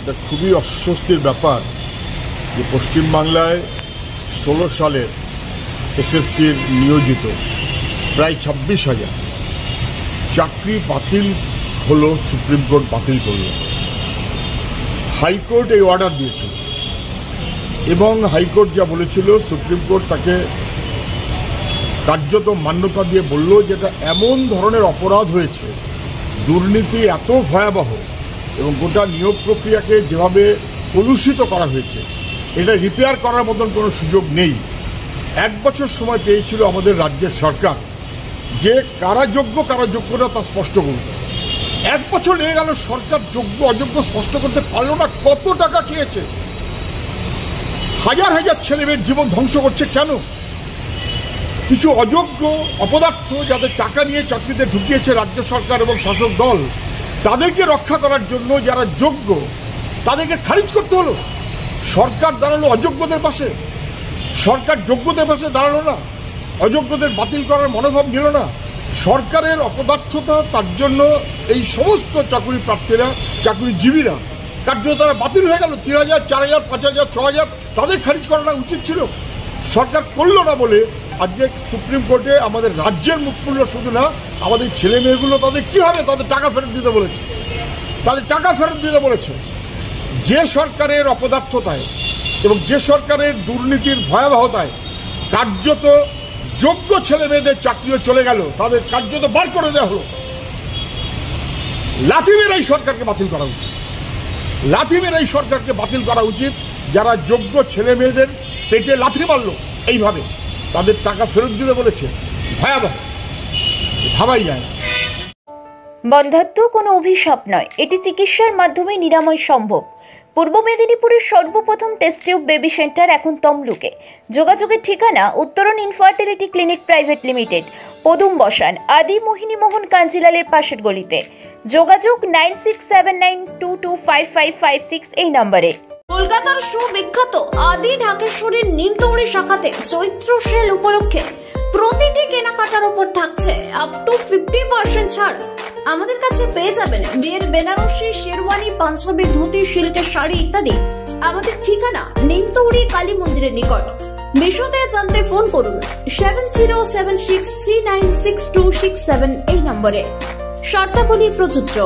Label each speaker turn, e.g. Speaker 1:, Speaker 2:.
Speaker 1: এটা খুবই অস্বস্তির ব্যাপার যে পশ্চিমবাংলায় 16 সালের এসএসসির নিয়োজিত প্রায় 26,000 চাকরি বাতিল হলো, সুপ্রিম কোর্ট বাতিল করল। হাইকোর্ট এই অর্ডার দিয়েছিল এবং হাইকোর্ট যা বলেছিল, সুপ্রিম কোর্ট তাকে কার্যত মান্যতা দিয়ে বলল যে এটা এমন ধরনের অপরাধ হয়েছে, দুর্নীতি এত ভয়াবহ এবং গোটা নিয়োগ প্রক্রিয়াকে যেভাবে কলুষিত করা হয়েছে, এটা রিপেয়ার করার মতন কোনো সুযোগ নেই। 1 বছর সময় পেয়েছিল আমাদের রাজ্যের সরকার যে কারা যোগ্য কারা যোগ্য না তা স্পষ্ট করবে। 1 বছর লেগে গেল, সরকার যোগ্য অযোগ্য স্পষ্ট করতে পারলো না। কত টাকা খেয়েছে, হাজার হাজার ছেলেমেয়ের জীবন ধ্বংস করছে। কেন? কিছু অযোগ্য অপদার্থ যাদের টাকা নিয়ে চাকরিতে ঢুকিয়েছে রাজ্য সরকার এবং শাসক দল, তাদেরকে রক্ষা করার জন্য যারা যোগ্য তাদেরকে খারিজ করতে হলো। সরকার দাঁড়ালো অযোগ্যদের পাশে, সরকার যোগ্যদের পাশে দাঁড়ালো না, অযোগ্যদের বাতিল করার মনোভাব নিল না। সরকারের অপদার্থতা, তার জন্য এই সমস্ত চাকরি প্রার্থীরা, চাকরিজীবীরা কার্য তারা বাতিল হয়ে গেল। 3,000, 4,000, 5,000, 6,000 তাদের খারিজ করাটা উচিত ছিল, সরকার করল না বলে আজকে সুপ্রিম কোর্টে আমাদের রাজ্যের মুখ খুলল। শুধু না, আমাদের ছেলে মেয়েগুলো তাদের কি হবে, তাদের টাকা ফেরত দিতে বলেছে, তাদের টাকা ফেরত দিতে বলেছে। যে সরকারের অপদার্থতায় এবং যে সরকারের দুর্নীতির ভয়াবহতায় কার্যত যোগ্য ছেলে মেয়েদের চাকরিও চলে গেল, তাদের কার্যত বার করে দেওয়া হলো। লাথি মেরে এই সরকারকে বাতিল করা উচিত, লাথি মেরে এই সরকারকে বাতিল করা উচিত। যারা যোগ্য ছেলে মেয়েদের পেটে লাথি মারল এইভাবে, তাদের টাকা ফেরত দিতে বলেছে, ভয়াবহ, ভাবাই যায় না।
Speaker 2: বন্ধ্যাত্ব কোনো অভিশাপ নয়, এটি চিকিৎসার মাধ্যমে নিরাময় সম্ভব। পূর্ব মেদিনীপুরের সর্বপ্রথম টেস্ট টিউব বেবি সেন্টার এখন তমলুকে। যোগাযোগের ঠিকানা উত্তরণ ইনফার্টিলিটি ক্লিনিক প্রাইভেট লিমিটেড, পদুম বসান, আদি মোহিনী মোহন কাঞ্জিলালের পাশের গলিতে। যোগাযোগ 9679225556 এই নম্বরে।
Speaker 3: কলকাতার সুবিখ্যাত আদি ঢাকেশ্বরীর নিমতৌড়ি শাখাতে চৈত্র সেল উপলক্ষে প্রতিটি কেনাকাটার উপর থাকছে আপ টু 50% ছাড়। আমাদের কাছে পেয়ে যাবেন বিয়ের বেনারসি, শেরওয়ানি, পাঞ্জাবি, ধুতি, সিল্কের শাড়ি ইত্যাদি। আমাদের ঠিকানা নিমতৌড়ি কালী মন্দিরের নিকট। বিশদে জানতে ফোন করুন 7076396267 এই নম্বরে। শর্তাবলী প্রযোজ্য।